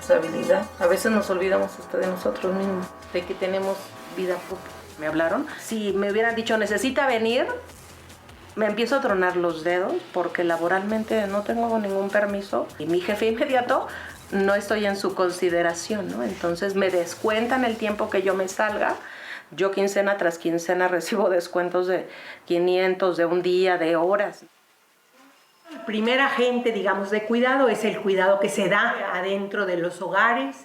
responsabilidad. A veces nos olvidamos hasta de nosotros mismos, de que tenemos vida propia. Me hablaron, si me hubieran dicho necesita venir, me empiezo a tronar los dedos porque laboralmente no tengo ningún permiso y mi jefe inmediato no estoy en su consideración, ¿no? Entonces me descuentan el tiempo que yo me salga. Yo quincena tras quincena recibo descuentos de 500, de un día, de horas. El primer agente, digamos, de cuidado es el cuidado que se da adentro de los hogares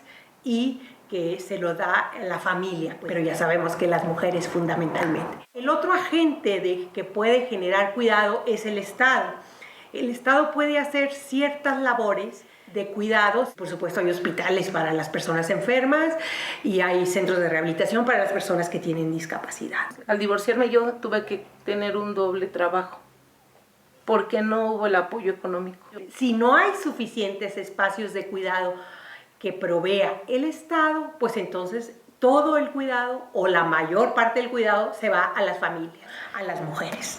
y que se lo da la familia, pero ya sabemos que las mujeres fundamentalmente. El otro agente que puede generar cuidado es el Estado. El Estado puede hacer ciertas labores de cuidados. Por supuesto, hay hospitales para las personas enfermas y hay centros de rehabilitación para las personas que tienen discapacidad. Al divorciarme yo tuve que tener un doble trabajo porque no hubo el apoyo económico. Si no hay suficientes espacios de cuidado que provea el Estado, pues entonces todo el cuidado o la mayor parte del cuidado se va a las familias, a las mujeres.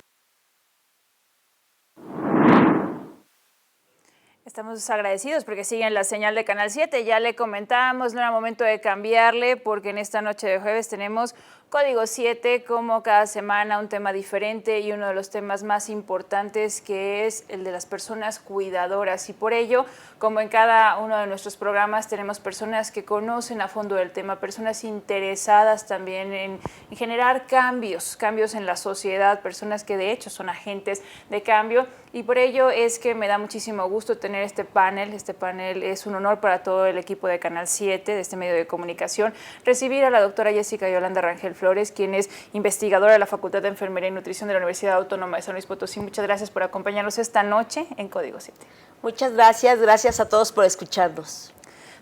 Estamos agradecidos porque siguen la señal de Canal 7. Ya le comentábamos, no era momento de cambiarle porque en esta noche de jueves tenemos Código 7, como cada semana un tema diferente y uno de los temas más importantes que es el de las personas cuidadoras. Y por ello, como en cada uno de nuestros programas, tenemos personas que conocen a fondo el tema, personas interesadas también en generar cambios en la sociedad, personas que de hecho son agentes de cambio. Y por ello es que me da muchísimo gusto tener este panel. Este panel es un honor para todo el equipo de Canal 7, de este medio de comunicación, recibir a la doctora Jessica Yolanda Rangel Flores, quien es investigadora de la Facultad de Enfermería y Nutrición de la Universidad Autónoma de San Luis Potosí. Muchas gracias por acompañarnos esta noche en Código 7. Muchas gracias, gracias a todos por escucharnos.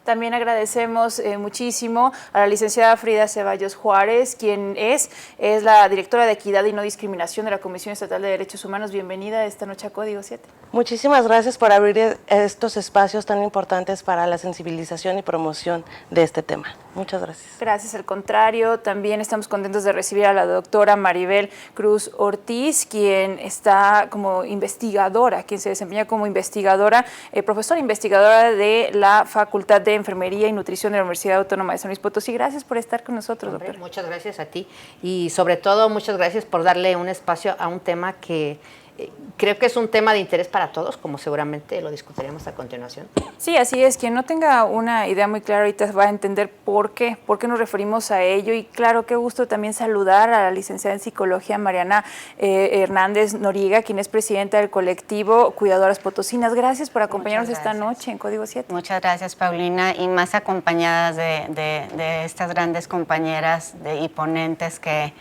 También agradecemos muchísimo a la licenciada Frida Ceballos Juárez, quien es la directora de Equidad y No Discriminación de la Comisión Estatal de Derechos Humanos. Bienvenida esta noche a Código 7. Muchísimas gracias por abrir estos espacios tan importantes para la sensibilización y promoción de este tema. Muchas gracias. Gracias, al contrario. También estamos contentos de recibir a la doctora Maribel Cruz Ortiz, quien está como investigadora, quien se desempeña como investigadora, profesora investigadora de la Facultad de Enfermería y Nutrición de la Universidad Autónoma de San Luis Potosí. Gracias por estar con nosotros, doctora. Muchas gracias a ti y sobre todo muchas gracias por darle un espacio a un tema que creo que es un tema de interés para todos, como seguramente lo discutiremos a continuación. Sí, así es. Quien no tenga una idea muy clara ahorita va a entender por qué nos referimos a ello. Y claro, qué gusto también saludar a la licenciada en Psicología Mariana Hernández Noriega, quien es presidenta del colectivo Cuidadoras Potosinas. Gracias por acompañarnos esta noche en Código 7. Muchas gracias, Paulina, y más acompañadas de estas grandes compañeras y ponentes que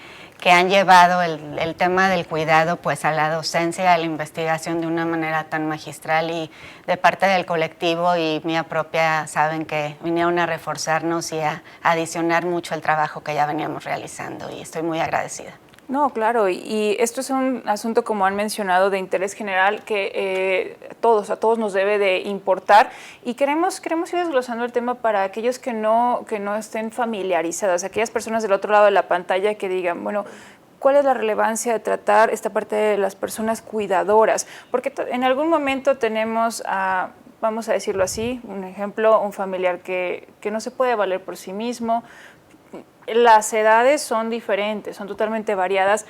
han llevado el tema del cuidado pues a la docencia, a la investigación de una manera tan magistral, y de parte del colectivo y mía propia saben que vinieron a reforzarnos y a adicionar mucho al trabajo que ya veníamos realizando, y estoy muy agradecida. No, claro, y esto es un asunto, como han mencionado, de interés general que a todos nos debe de importar, y queremos ir desglosando el tema para aquellos que no estén familiarizados, aquellas personas del otro lado de la pantalla que digan, bueno, ¿cuál es la relevancia de tratar esta parte de las personas cuidadoras? Porque en algún momento tenemos vamos a decirlo así, un ejemplo, un familiar que no se puede valer por sí mismo. Las edades son diferentes, son totalmente variadas,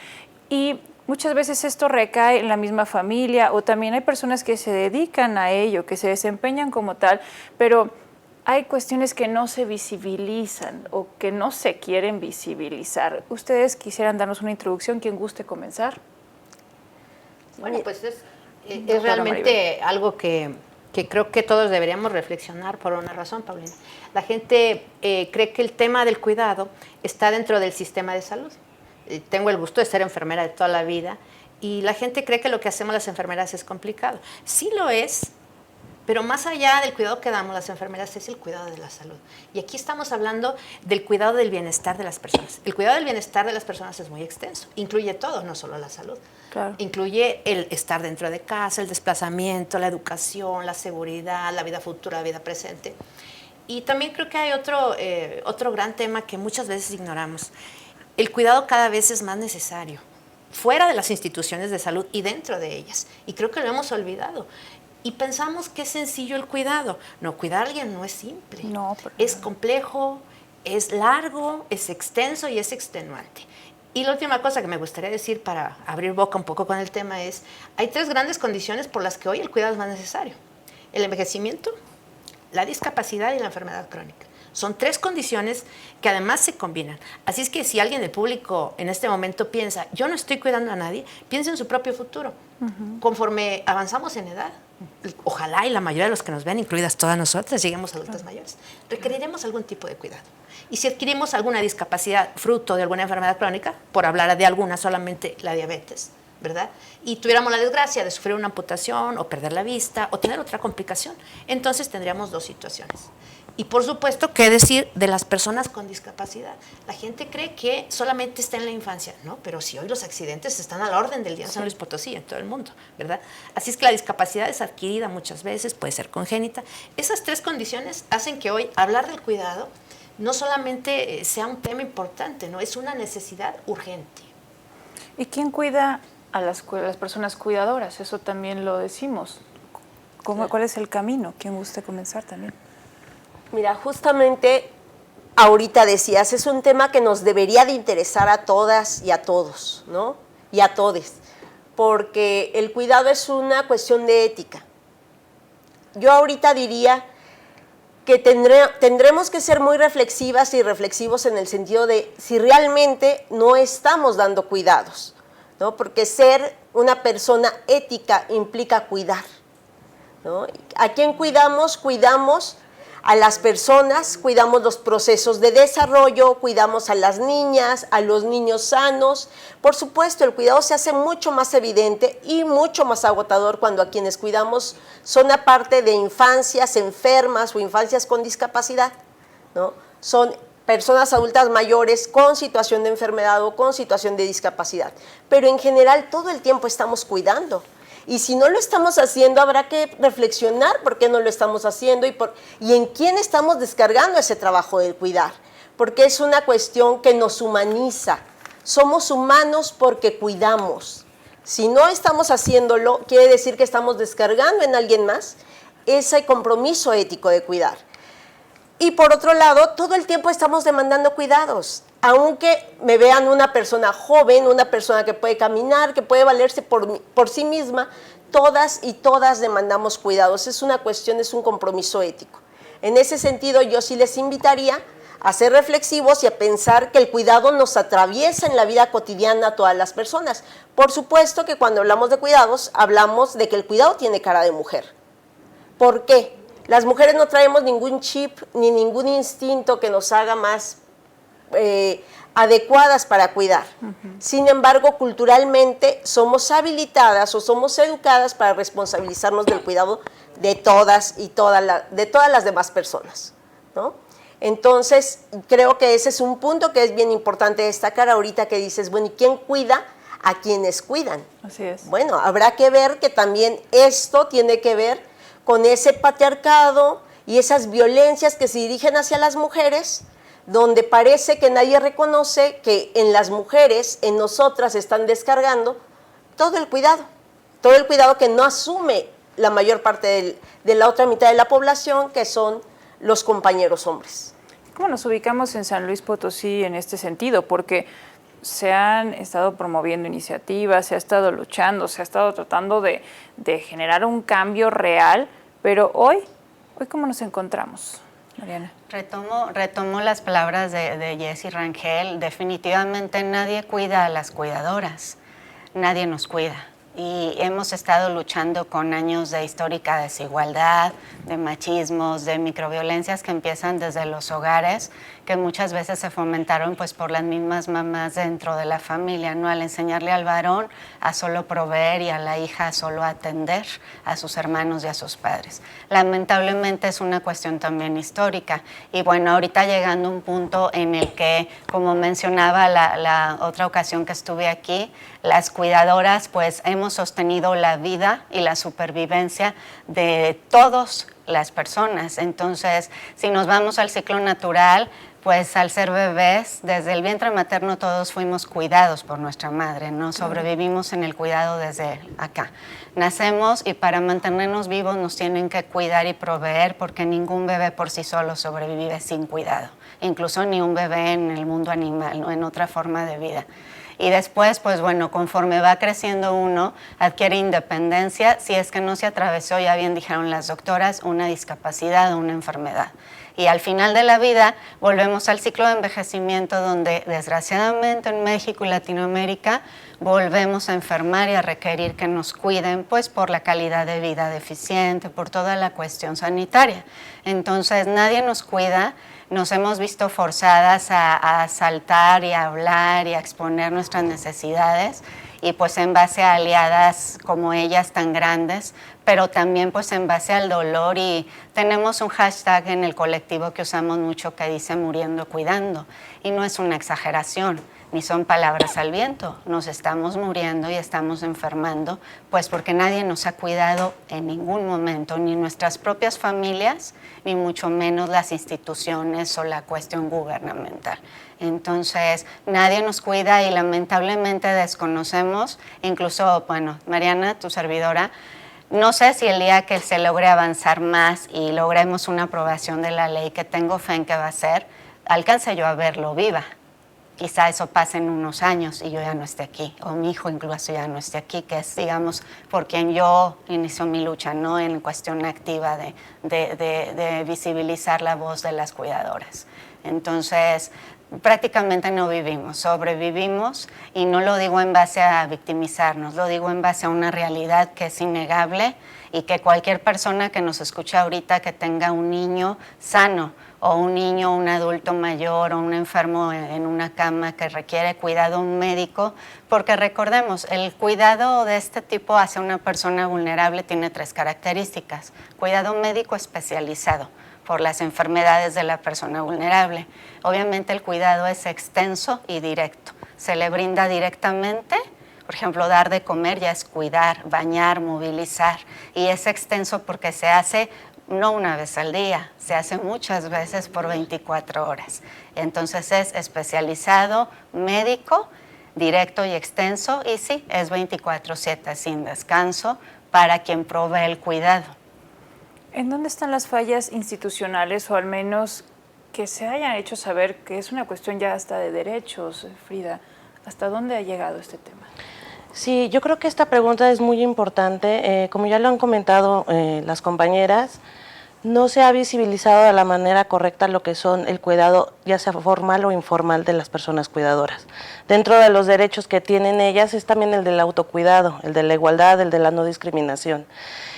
y muchas veces esto recae en la misma familia, o también hay personas que se dedican a ello, que se desempeñan como tal, pero hay cuestiones que no se visibilizan o que no se quieren visibilizar. ¿Ustedes quisieran darnos una introducción? ¿Quién guste comenzar? Bueno, pues es realmente algo que creo que todos deberíamos reflexionar por una razón, Paulina. La gente cree que el tema del cuidado está dentro del sistema de salud. Tengo el gusto de ser enfermera de toda la vida, y la gente cree que lo que hacemos las enfermeras es complicado. Sí lo es, pero más allá del cuidado que damos las enfermeras es el cuidado de la salud. Y aquí estamos hablando del cuidado del bienestar de las personas. El cuidado del bienestar de las personas es muy extenso, incluye todo, no solo la salud. Claro. Incluye el estar dentro de casa, el desplazamiento, la educación, la seguridad, la vida futura, la vida presente. Y también creo que hay otro gran tema que muchas veces ignoramos. El cuidado cada vez es más necesario, fuera de las instituciones de salud y dentro de ellas. Y creo que lo hemos olvidado. Y pensamos que es sencillo el cuidado. No, cuidar a alguien no es simple. No, es complejo, es largo, es extenso y es extenuante. Y la última cosa que me gustaría decir para abrir boca un poco con el tema es, hay 3 grandes condiciones por las que hoy el cuidado es más necesario. El envejecimiento, la discapacidad y la enfermedad crónica. Son 3 condiciones que además se combinan. Así es que si alguien del público en este momento piensa, yo no estoy cuidando a nadie, piensa en su propio futuro. Conforme avanzamos en edad, ojalá y la mayoría de los que nos ven, incluidas todas nosotras, lleguemos a adultas mayores, requeriremos algún tipo de cuidado. Y si adquirimos alguna discapacidad fruto de alguna enfermedad crónica, por hablar de alguna, solamente la diabetes, ¿verdad? Y tuviéramos la desgracia de sufrir una amputación o perder la vista o tener otra complicación, entonces tendríamos 2 situaciones. Y por supuesto, ¿qué decir de las personas con discapacidad? La gente cree que solamente está en la infancia, ¿no? Pero si hoy los accidentes están a la orden del día en San Luis Potosí, en todo el mundo, ¿verdad? Así es que la discapacidad es adquirida muchas veces, puede ser congénita. Esas 3 condiciones hacen que hoy hablar del cuidado no solamente sea un tema importante, ¿no? Es una necesidad urgente. ¿Y quién cuida a las personas cuidadoras? Eso también lo decimos. ¿Cuál es el camino? ¿Quién gusta comenzar también? Mira, justamente ahorita decías, es un tema que nos debería de interesar a todas y a todos, ¿no? Y a todes, porque el cuidado es una cuestión de ética. Yo ahorita diría que tendremos que ser muy reflexivas y reflexivos en el sentido de si realmente no estamos dando cuidados, ¿no? Porque ser una persona ética implica cuidar, ¿no? ¿A quién cuidamos? Cuidamos a las personas, cuidamos los procesos de desarrollo, cuidamos a las niñas, a los niños sanos. Por supuesto, el cuidado se hace mucho más evidente y mucho más agotador cuando a quienes cuidamos son aparte de infancias enfermas o infancias con discapacidad, ¿no? Son personas adultas mayores con situación de enfermedad o con situación de discapacidad. Pero en general todo el tiempo estamos cuidando. Y si no lo estamos haciendo, habrá que reflexionar por qué no lo estamos haciendo y en quién estamos descargando ese trabajo de cuidar. Porque es una cuestión que nos humaniza. Somos humanos porque cuidamos. Si no estamos haciéndolo, quiere decir que estamos descargando en alguien más ese compromiso ético de cuidar. Y por otro lado, todo el tiempo estamos demandando cuidados. Aunque me vean una persona joven, una persona que puede caminar, que puede valerse por sí misma, todas y todas demandamos cuidados. Es una cuestión, es un compromiso ético. En ese sentido, yo sí les invitaría a ser reflexivos y a pensar que el cuidado nos atraviesa en la vida cotidiana a todas las personas. Por supuesto que cuando hablamos de cuidados, hablamos de que el cuidado tiene cara de mujer. ¿Por qué? Las mujeres no traemos ningún chip ni ningún instinto que nos haga más adecuadas para cuidar. Sin embargo, culturalmente somos habilitadas o somos educadas para responsabilizarnos del cuidado de todas y de todas las demás personas, ¿no? Entonces, creo que ese es un punto que es bien importante destacar ahorita que dices, bueno, ¿y quién cuida a quienes cuidan? Así es. Bueno, habrá que ver que también esto tiene que ver con ese patriarcado y esas violencias que se dirigen hacia las mujeres, donde parece que nadie reconoce que en las mujeres, en nosotras, están descargando todo el cuidado que no asume la mayor parte de la otra mitad de la población, que son los compañeros hombres. ¿Cómo nos ubicamos en San Luis Potosí en este sentido? Porque se han estado promoviendo iniciativas, se ha estado luchando, se ha estado tratando de generar un cambio real, pero hoy ¿cómo nos encontramos, Mariana? Retomo las palabras de Jessy Rangel. Definitivamente nadie cuida a las cuidadoras, nadie nos cuida. Y hemos estado luchando con años de histórica desigualdad, de machismos, de microviolencias que empiezan desde los hogares, que muchas veces se fomentaron pues por las mismas mamás dentro de la familia, ¿no? Al enseñarle al varón a solo proveer y a la hija a solo atender a sus hermanos y a sus padres. Lamentablemente es una cuestión también histórica. Y bueno, ahorita llegando a un punto en el que, como mencionaba la otra ocasión que estuve aquí, las cuidadoras pues hemos hemos sostenido la vida y la supervivencia de todas las personas. Entonces, si nos vamos al ciclo natural, pues al ser bebés, desde el vientre materno todos fuimos cuidados por nuestra madre, ¿no? Sobrevivimos en el cuidado desde acá. Nacemos y para mantenernos vivos nos tienen que cuidar y proveer, porque ningún bebé por sí solo sobrevive sin cuidado, incluso ni un bebé en el mundo animal, ¿no? En otra forma de vida. Y después, pues bueno, conforme va creciendo uno, adquiere independencia, si es que no se atravesó, ya bien dijeron las doctoras, una discapacidad o una enfermedad. Y al final de la vida volvemos al ciclo de envejecimiento, donde desgraciadamente en México y Latinoamérica volvemos a enfermar y a requerir que nos cuiden, pues por la calidad de vida deficiente, por toda la cuestión sanitaria. Entonces nadie nos cuida, nos hemos visto forzadas a saltar y a hablar y a exponer nuestras necesidades, y pues en base a aliadas como ellas tan grandes, pero también pues en base al dolor, y tenemos un hashtag en el colectivo que usamos mucho que dice muriendo cuidando, y no es una exageración, ni son palabras al viento, nos estamos muriendo y estamos enfermando, pues porque nadie nos ha cuidado en ningún momento, ni nuestras propias familias, ni mucho menos las instituciones o la cuestión gubernamental. Entonces, nadie nos cuida y lamentablemente desconocemos, incluso, bueno, Mariana, tu servidora, no sé si el día que se logre avanzar más y logremos una aprobación de la ley, que tengo fe en que va a ser, alcance yo a verlo viva. Quizá eso pase en unos años y yo ya no esté aquí, o mi hijo incluso ya no esté aquí, que es, digamos, por quien yo inicio mi lucha, ¿no? En cuestión activa de visibilizar la voz de las cuidadoras. Entonces, prácticamente no vivimos, sobrevivimos, y no lo digo en base a victimizarnos, lo digo en base a una realidad que es innegable, y que cualquier persona que nos escuche ahorita que tenga un niño sano, o un niño, un adulto mayor, o un enfermo en una cama que requiere cuidado médico, porque recordemos, el cuidado de este tipo hacia una persona vulnerable tiene 3 características. Cuidado médico especializado por las enfermedades de la persona vulnerable. Obviamente el cuidado es extenso y directo. Se le brinda directamente, por ejemplo, dar de comer ya es cuidar, bañar, movilizar, y es extenso porque se hace no una vez al día, se hace muchas veces por 24 horas. Entonces es especializado, médico, directo y extenso, y sí, es 24/7 sin descanso para quien provee el cuidado. ¿En dónde están las fallas institucionales, o al menos que se hayan hecho saber que es una cuestión ya hasta de derechos, Frida? ¿Hasta dónde ha llegado este tema? Sí, yo creo que esta pregunta es muy importante. Como ya lo han comentado las compañeras, no se ha visibilizado de la manera correcta lo que son el cuidado, ya sea formal o informal, de las personas cuidadoras. Dentro de los derechos que tienen ellas es también el del autocuidado, el de la igualdad, el de la no discriminación.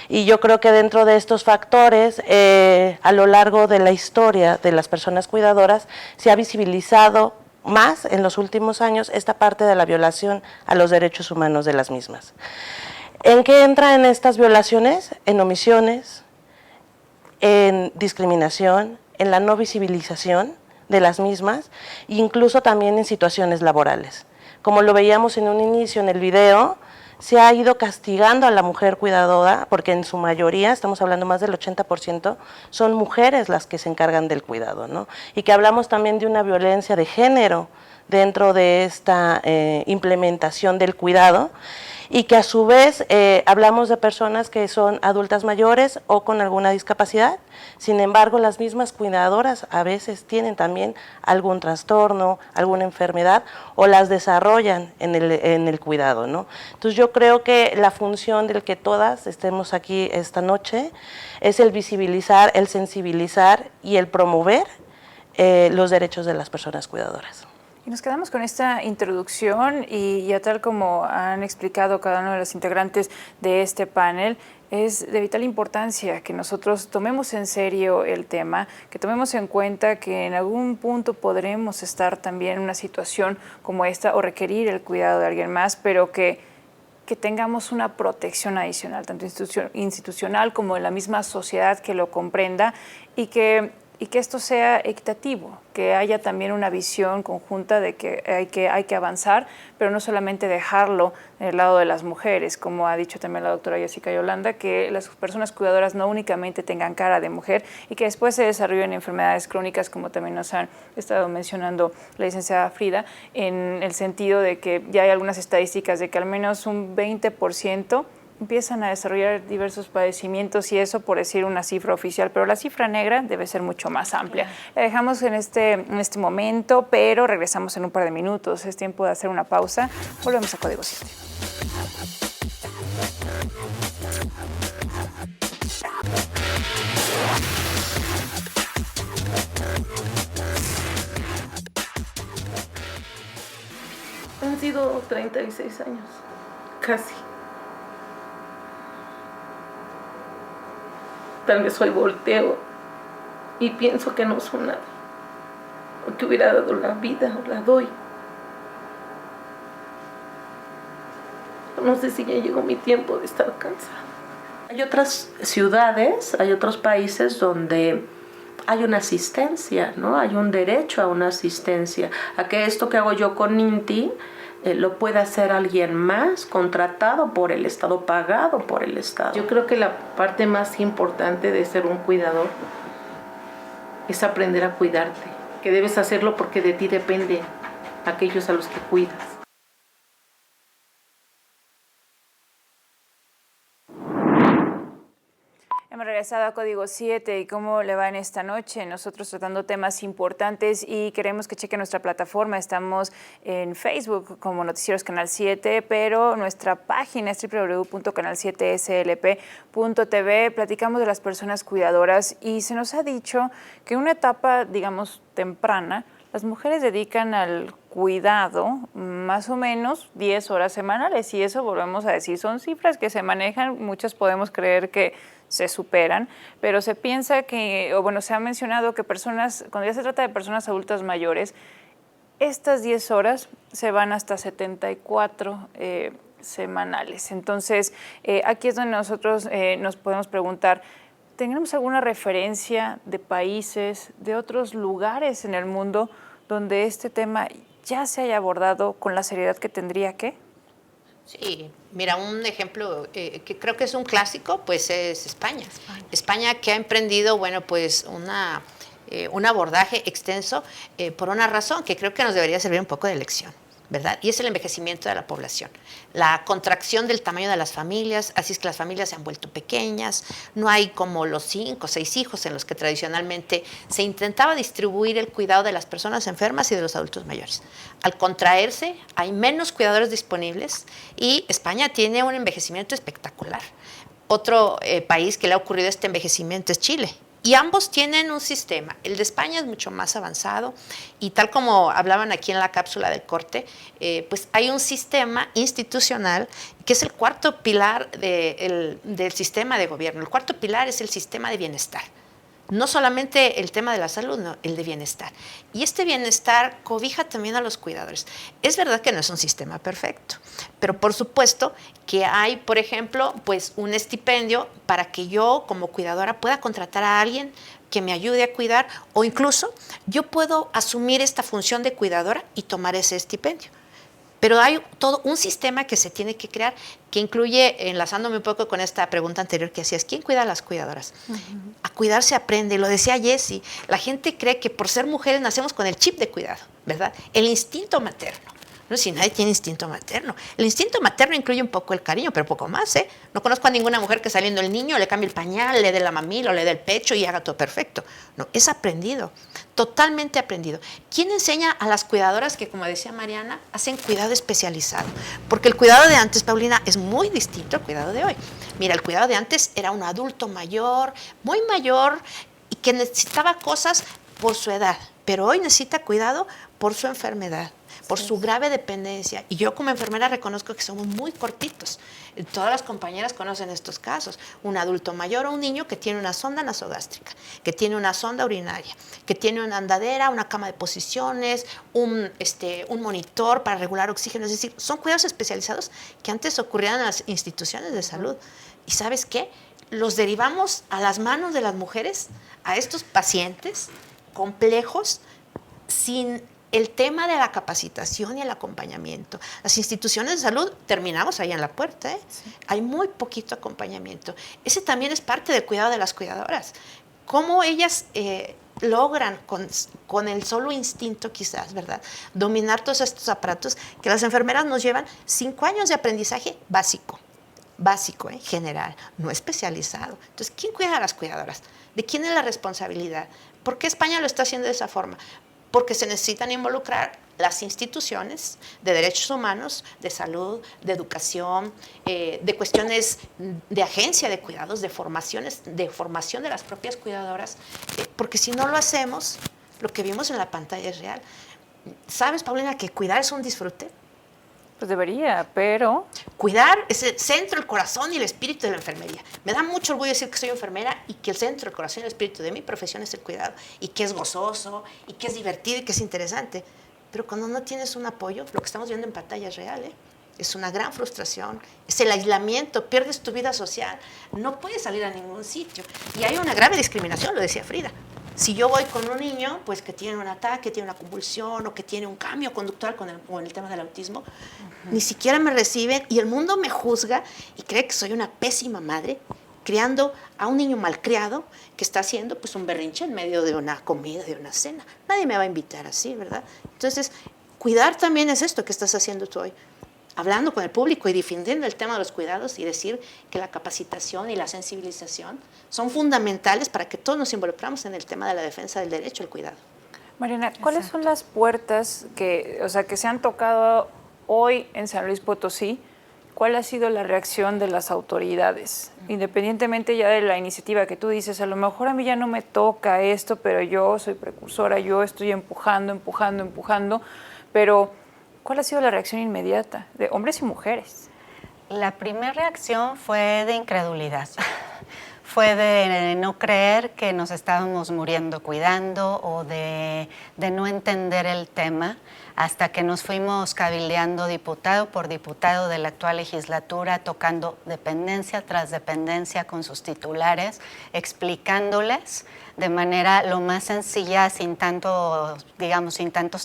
Y yo creo que dentro de estos factores, a lo largo de la historia de las personas cuidadoras, se ha visibilizado más en los últimos años esta parte de la violación a los derechos humanos de las mismas. ¿En qué entra en estas violaciones? En omisiones, en discriminación, en la no visibilización de las mismas, incluso también en situaciones laborales. Como lo veíamos en un inicio en el video, se ha ido castigando a la mujer cuidadora, porque en su mayoría, estamos hablando más del 80%, son mujeres las que se encargan del cuidado, ¿no? Y que hablamos también de una violencia de género dentro de esta implementación del cuidado, y que a su vez hablamos de personas que son adultas mayores o con alguna discapacidad. Sin embargo, las mismas cuidadoras a veces tienen también algún trastorno, alguna enfermedad, o las desarrollan en el cuidado, ¿no? Entonces yo creo que la función del que todas estemos aquí esta noche es el visibilizar, el sensibilizar y el promover los derechos de las personas cuidadoras. Y nos quedamos con esta introducción, y ya tal como han explicado cada uno de los integrantes de este panel, es de vital importancia que nosotros tomemos en serio el tema, que tomemos en cuenta que en algún punto podremos estar también en una situación como esta o requerir el cuidado de alguien más, pero que tengamos una protección adicional, tanto institucional como en la misma sociedad que lo comprenda, y que y que esto sea equitativo, que haya también una visión conjunta de que hay que avanzar, pero no solamente dejarlo en el lado de las mujeres, como ha dicho también la doctora Jessica Yolanda, que las personas cuidadoras no únicamente tengan cara de mujer y que después se desarrollen enfermedades crónicas, como también nos han estado mencionando la licenciada Frida, en el sentido de que ya hay algunas estadísticas de que al menos un 20% empiezan a desarrollar diversos padecimientos, y eso por decir una cifra oficial, pero la cifra negra debe ser mucho más amplia. La dejamos en este momento, pero regresamos en un par de minutos. Es tiempo de hacer una pausa. Volvemos a Código 7. Han sido 36 años, casi. Tal vez hoy volteo y pienso que no son nada, o que hubiera dado la vida o la doy. No sé si ya llegó mi tiempo de estar cansada. Hay otras ciudades, hay otros países donde hay una asistencia, ¿no? Hay un derecho a una asistencia, a que esto que hago yo con INTI lo pueda hacer alguien más, contratado por el Estado, pagado por el Estado. Yo creo que la parte más importante de ser un cuidador es aprender a cuidarte, que debes hacerlo porque de ti dependen aquellos a los que cuidas. Hemos regresado a Código 7 y cómo le va en esta noche. Nosotros tratando temas importantes y queremos que cheque nuestra plataforma. Estamos en Facebook como Noticieros Canal 7, pero nuestra página es www.canal7slp.tv. Platicamos de las personas cuidadoras y se nos ha dicho que en una etapa, digamos, temprana, las mujeres dedican al cuidado más o menos 10 horas semanales, y eso volvemos a decir, son cifras que se manejan, muchas podemos creer que se superan, pero se piensa que, o bueno, se ha mencionado que personas, cuando ya se trata de personas adultas mayores, estas 10 horas se van hasta 74 semanales. Entonces, aquí es donde nosotros nos podemos preguntar, ¿tenemos alguna referencia de países, de otros lugares en el mundo donde este tema ya se haya abordado con la seriedad que tendría que? Sí, mira, un ejemplo que creo que es un clásico, pues es España. España que ha emprendido, bueno, pues un abordaje extenso por una razón que creo que nos debería servir un poco de lección, ¿verdad? Y es el envejecimiento de la población, la contracción del tamaño de las familias, así es que las familias se han vuelto pequeñas, no hay como los 5 o 6 hijos en los que tradicionalmente se intentaba distribuir el cuidado de las personas enfermas y de los adultos mayores. Al contraerse, hay menos cuidadores disponibles y España tiene un envejecimiento espectacular. Otro país que le ha ocurrido este envejecimiento es Chile. Y ambos tienen un sistema. El de España es mucho más avanzado y tal como hablaban aquí en la cápsula del corte, pues hay un sistema institucional que es el cuarto pilar del sistema de gobierno. El cuarto pilar es el sistema de bienestar. No solamente el tema de la salud, no, el de bienestar. Y este bienestar cobija también a los cuidadores. Es verdad que no es un sistema perfecto, pero por supuesto que hay, por ejemplo, pues un estipendio para que yo como cuidadora pueda contratar a alguien que me ayude a cuidar, o incluso yo puedo asumir esta función de cuidadora y tomar ese estipendio. Pero hay todo un sistema que se tiene que crear, que incluye, enlazándome un poco con esta pregunta anterior que hacías, ¿quién cuida a las cuidadoras? A cuidar se aprende, lo decía Jessie, la gente cree que por ser mujeres nacemos con el chip de cuidado, ¿verdad? El instinto materno. No sé si nadie tiene instinto materno. El instinto materno incluye un poco el cariño, pero poco más, ¿eh? No conozco a ninguna mujer que saliendo el niño le cambie el pañal, le dé la mamila o le dé el pecho y haga todo perfecto. No, es aprendido, totalmente aprendido. ¿Quién enseña a las cuidadoras que, como decía Mariana, hacen cuidado especializado? Porque el cuidado de antes, Paulina, es muy distinto al cuidado de hoy. Mira, el cuidado de antes era un adulto mayor, muy mayor, y que necesitaba cosas por su edad, pero hoy necesita cuidado por su enfermedad, por su grave dependencia. Y yo como enfermera reconozco que somos muy cortitos. Todas las compañeras conocen estos casos. Un adulto mayor o un niño que tiene una sonda nasogástrica, que tiene una sonda urinaria, que tiene una andadera, una cama de posiciones, un monitor para regular oxígeno. Es decir, son cuidados especializados que antes ocurrían en las instituciones de salud. ¿Y sabes qué? los derivamos a las manos de las mujeres, a estos pacientes complejos, sin el tema de la capacitación y el acompañamiento. Las instituciones de salud, terminamos ahí en la puerta, ¿eh? Sí. Hay muy poquito acompañamiento. Ese también es parte del cuidado de las cuidadoras. Cómo ellas logran con el solo instinto quizás, ¿verdad?, dominar todos estos aparatos que las enfermeras nos llevan 5 años de aprendizaje básico, general, no especializado. Entonces, ¿quién cuida a las cuidadoras? ¿De quién es la responsabilidad? ¿Por qué España lo está haciendo de esa forma? Porque se necesitan involucrar las instituciones de derechos humanos, de salud, de educación, de cuestiones de agencia de cuidados, de formación de las propias cuidadoras, porque si no lo hacemos, lo que vimos en la pantalla es real. ¿Sabes, Paulina, que cuidar es un disfrute? Pues debería, pero... Cuidar es el centro, el corazón y el espíritu de la enfermería. Me da mucho orgullo decir que soy enfermera y que el centro, el corazón y el espíritu de mi profesión es el cuidado, y que es gozoso, y que es divertido, y que es interesante. Pero cuando no tienes un apoyo, lo que estamos viendo en pantalla es real, ¿eh? Es una gran frustración, es el aislamiento, pierdes tu vida social, no puedes salir a ningún sitio. Y hay una grave discriminación, lo decía Frida. Si yo voy con un niño pues, que tiene un ataque, tiene una convulsión o que tiene un cambio conductual con el tema del autismo, ni siquiera me reciben y el mundo me juzga y cree que soy una pésima madre criando a un niño malcriado que está haciendo pues, un berrinche en medio de una comida, de una cena. Nadie me va a invitar así, ¿verdad? Entonces, cuidar también es esto que estás haciendo tú hoy. Hablando con el público y difundiendo el tema de los cuidados y decir que la capacitación y la sensibilización son fundamentales para que todos nos involucramos en el tema de la defensa del derecho al cuidado. Mariana, ¿cuáles son las puertas que se han tocado hoy en San Luis Potosí? ¿Cuál ha sido la reacción de las autoridades? Independientemente ya de la iniciativa que tú dices, a lo mejor a mí ya no me toca esto, pero yo soy precursora, yo estoy empujando, pero ¿cuál ha sido la reacción inmediata de hombres y mujeres? La primera reacción fue de incredulidad. Fue de no creer que nos estábamos muriendo cuidando o de no entender el tema hasta que nos fuimos cabildeando diputado por diputado de la actual legislatura, tocando dependencia tras dependencia con sus titulares, explicándoles de manera lo más sencilla, sin tantos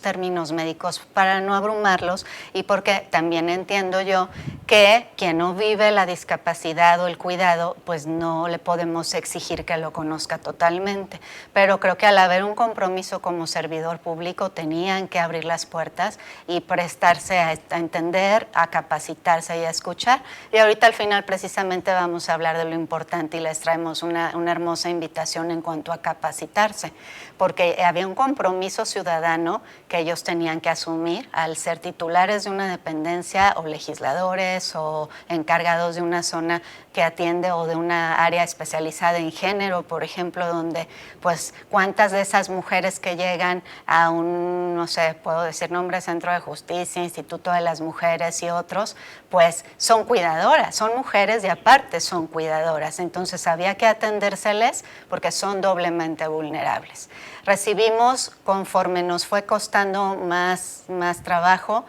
términos médicos, para no abrumarlos y porque también entiendo yo que quien no vive la discapacidad o el cuidado, pues no le podemos exigir que lo conozca totalmente. Pero creo que al haber un compromiso como servidor público tenían que abrir las puertas y prestarse a entender, a capacitarse y a escuchar. Y ahorita al final precisamente vamos a hablar de lo importante y les traemos una hermosa invitación en cuanto a capacitarse, porque había un compromiso ciudadano que ellos tenían que asumir al ser titulares de una dependencia o legisladores o encargados de una zona que atiende o de una área especializada en género, por ejemplo, donde pues cuántas de esas mujeres que llegan a un, no sé, puedo decir nombres, Centro de Justicia, Instituto de las Mujeres y otros, pues son cuidadoras, son mujeres y aparte son cuidadoras, entonces había que atendérseles porque son doblemente vulnerables. Recibimos, conforme nos fue costando más trabajo,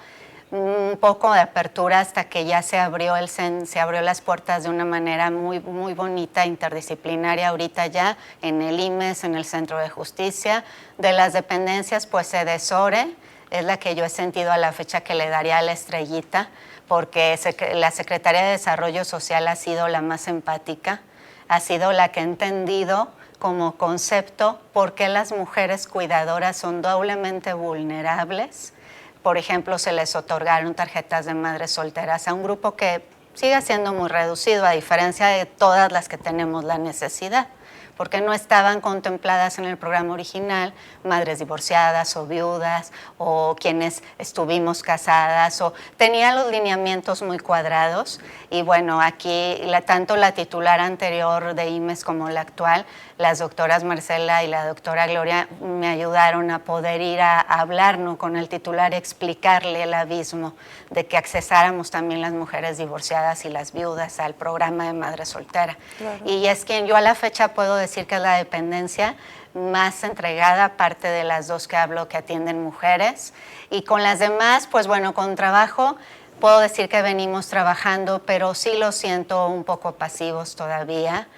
un poco de apertura hasta que ya se abrió las puertas de una manera muy, muy bonita, interdisciplinaria, ahorita ya en el IMES, en el Centro de Justicia. De las dependencias, pues EDESORE, es la que yo he sentido a la fecha que le daría la estrellita, porque la Secretaría de Desarrollo Social ha sido la más empática, ha sido la que ha entendido como concepto por qué las mujeres cuidadoras son doblemente vulnerables. Por ejemplo, se les otorgaron tarjetas de madres solteras a un grupo que sigue siendo muy reducido, a diferencia de todas las que tenemos la necesidad, porque no estaban contempladas en el programa original madres divorciadas o viudas o quienes estuvimos casadas o tenían los lineamientos muy cuadrados. Y bueno, aquí tanto la titular anterior de IMES como la actual, las doctoras Marcela y la doctora Gloria, me ayudaron a poder ir a hablar, ¿no?, con el titular y explicarle el abismo de que accesáramos también las mujeres divorciadas y las viudas al programa de madre soltera. Claro. Y es quien yo a la fecha puedo decir que es la dependencia más entregada, aparte de las dos que hablo que atienden mujeres. Y con las demás, pues bueno, con trabajo puedo decir que venimos trabajando, pero sí los siento un poco pasivos todavía.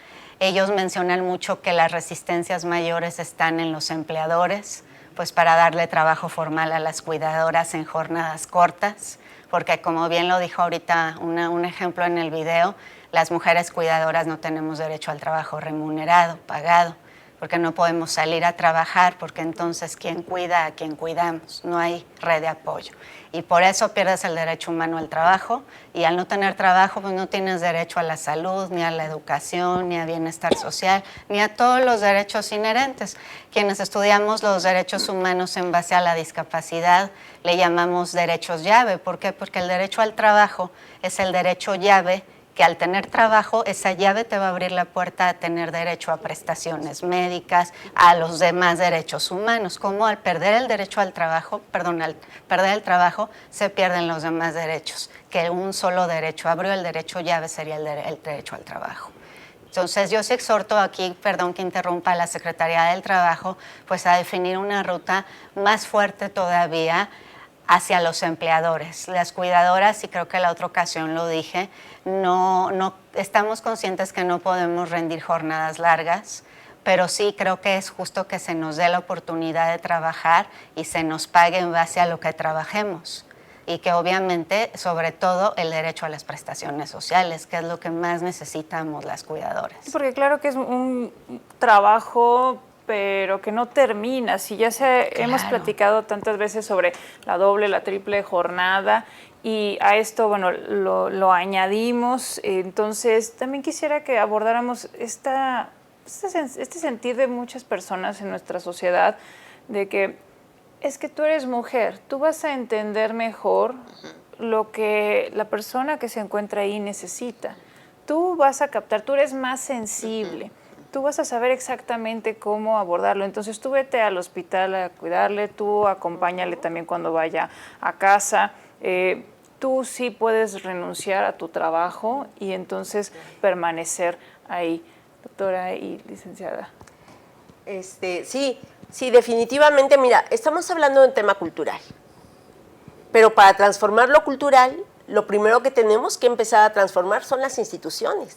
Ellos mencionan mucho que las resistencias mayores están en los empleadores, pues para darle trabajo formal a las cuidadoras en jornadas cortas, porque como bien lo dijo ahorita un ejemplo en el video, las mujeres cuidadoras no tenemos derecho al trabajo remunerado, pagado, porque no podemos salir a trabajar, porque entonces ¿quién cuida a quien cuidamos? No hay red de apoyo. Y por eso pierdes el derecho humano al trabajo, y al no tener trabajo pues no tienes derecho a la salud, ni a la educación, ni a bienestar social, ni a todos los derechos inherentes. Quienes estudiamos los derechos humanos en base a la discapacidad le llamamos derechos llave. ¿Por qué? Porque el derecho al trabajo es el derecho llave, que al tener trabajo, esa llave te va a abrir la puerta a tener derecho a prestaciones médicas, a los demás derechos humanos. Como al perder el derecho al trabajo, al perder el trabajo, se pierden los demás derechos, que un solo derecho abrió, el derecho llave sería el derecho al trabajo. Entonces yo sí exhorto aquí, perdón que interrumpa, a la Secretaría del Trabajo, pues a definir una ruta más fuerte todavía hacia los empleadores. Las cuidadoras, y creo que la otra ocasión lo dije, no estamos conscientes que no podemos rendir jornadas largas, pero sí creo que es justo que se nos dé la oportunidad de trabajar y se nos pague en base a lo que trabajemos. Y que obviamente, sobre todo, el derecho a las prestaciones sociales, que es lo que más necesitamos las cuidadoras. Porque claro que es un trabajo, pero que no termina. Si ya hemos platicado tantas veces sobre la doble, la triple jornada, y a esto, bueno, lo añadimos. Entonces, también quisiera que abordáramos este sentir de muchas personas en nuestra sociedad de que es que tú eres mujer, tú vas a entender mejor lo que la persona que se encuentra ahí necesita. Tú vas a captar, tú eres más sensible. Tú vas a saber exactamente cómo abordarlo. Entonces tú vete al hospital a cuidarle, tú acompáñale también cuando vaya a casa. Tú sí puedes renunciar a tu trabajo y entonces permanecer ahí. Doctora y licenciada. Sí, definitivamente, mira, estamos hablando de un tema cultural. Pero para transformar lo cultural, lo primero que tenemos que empezar a transformar son las instituciones.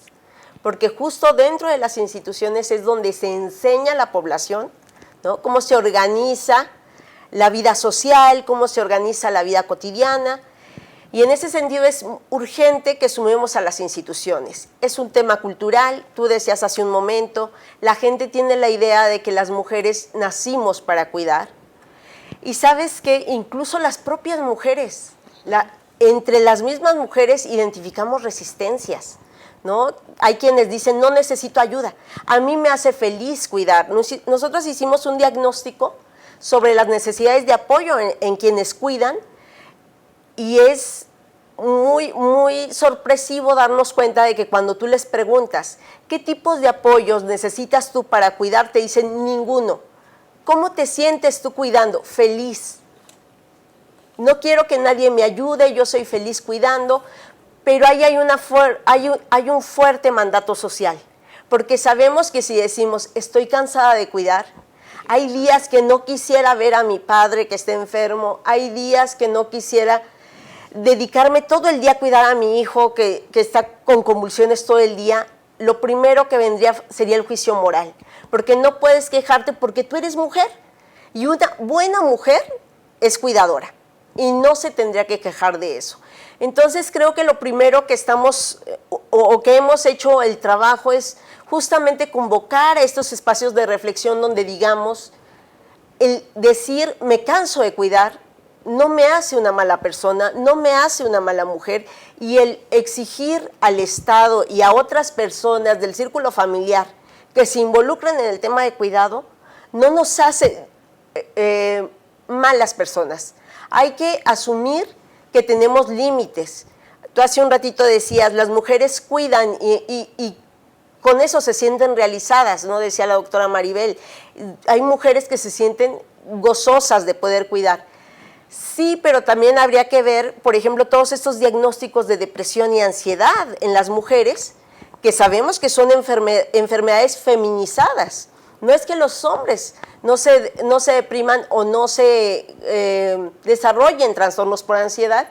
Porque justo dentro de las instituciones es donde se enseña a la población, ¿no?, cómo se organiza la vida social, cómo se organiza la vida cotidiana. Y en ese sentido es urgente que sumemos a las instituciones. Es un tema cultural, tú decías hace un momento, la gente tiene la idea de que las mujeres nacimos para cuidar. Y sabes que incluso las propias mujeres, entre las mismas mujeres identificamos resistencias, ¿no? Hay quienes dicen, no necesito ayuda, a mí me hace feliz cuidar. Nosotros hicimos un diagnóstico sobre las necesidades de apoyo en quienes cuidan, y es muy, muy sorpresivo darnos cuenta de que cuando tú les preguntas qué tipos de apoyos necesitas tú para cuidar, te dicen ninguno. ¿Cómo te sientes tú cuidando? Feliz. No quiero que nadie me ayude, yo soy feliz cuidando, pero ahí hay un fuerte mandato social, porque sabemos que si decimos estoy cansada de cuidar, hay días que no quisiera ver a mi padre que esté enfermo, hay días que no quisiera dedicarme todo el día a cuidar a mi hijo que está con convulsiones todo el día, lo primero que vendría sería el juicio moral, porque no puedes quejarte porque tú eres mujer, y una buena mujer es cuidadora, y no se tendría que quejar de eso. Entonces creo que lo primero que estamos, o que hemos hecho el trabajo es justamente convocar a estos espacios de reflexión donde digamos, el decir me canso de cuidar, no me hace una mala persona, no me hace una mala mujer, y el exigir al Estado y a otras personas del círculo familiar que se involucren en el tema de cuidado, no nos hace malas personas. Hay que asumir que tenemos límites. Tú hace un ratito decías, las mujeres cuidan y con eso se sienten realizadas, ¿no? Decía la doctora Maribel, hay mujeres que se sienten gozosas de poder cuidar. Sí, pero también habría que ver, por ejemplo, todos estos diagnósticos de depresión y ansiedad en las mujeres, que sabemos que son enfermedades feminizadas. No es que los hombres no se depriman o no se desarrollen trastornos por ansiedad,